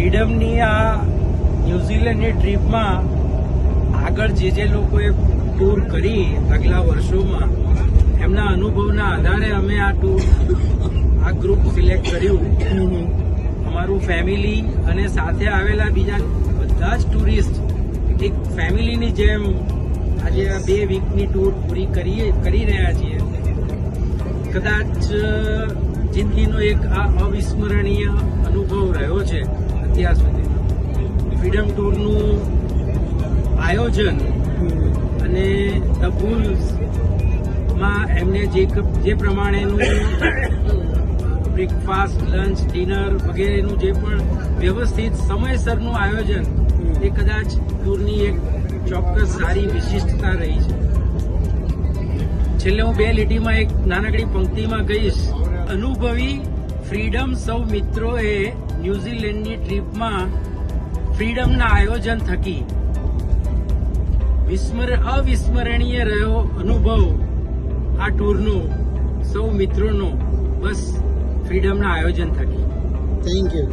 ફ્રીડમની આ ન્યુઝીલેન્ડની ટ્રીપમાં આગળ જે લોકોએ ટૂર કરી આગલા વર્ષોમાં એમના અનુભવના આધારે અમે આ ગ્રુપ સિલેક્ટ કર્યું. અમારું ફેમિલી અને સાથે આવેલા બીજા બધા જ ટુરિસ્ટ એક ફેમિલીની જેમ આજે આ 2 વીકની ટૂર પૂરી કરી રહ્યા છીએ. કદાચ જિંદગીનો એક આ અવિસ્મરણીય અનુભવ રહ્યો છે અત્યાર સુધીનો. ફ્રીડમ ટૂરનું આયોજન અને ધ બુલ્સમાં એમને જે પ્રમાણેનું બ્રેકફાસ્ટ, લંચ, ડિનર વગેરેનું જે પણ વ્યવસ્થિત સમયસરનું આયોજન એ કદાચ ટૂરની એક ચોક્કસ સારી વિશિષ્ટતા રહી છે. છેલ્લે હું 2 લીટીમાં એક નાનકડી પંક્તિમાં કહીશ. અનુભવી ફ્રીડમ સૌ મિત્રોએ ન્યુઝીલેન્ડની ટ્રીપમાં ફ્રીડમના આયોજન થકી અવિસ્મરણીય રહ્યો અનુભવ આ ટૂરનો સૌ મિત્રોનો બસ ફ્રીડમના આયોજન થકી. Thank you.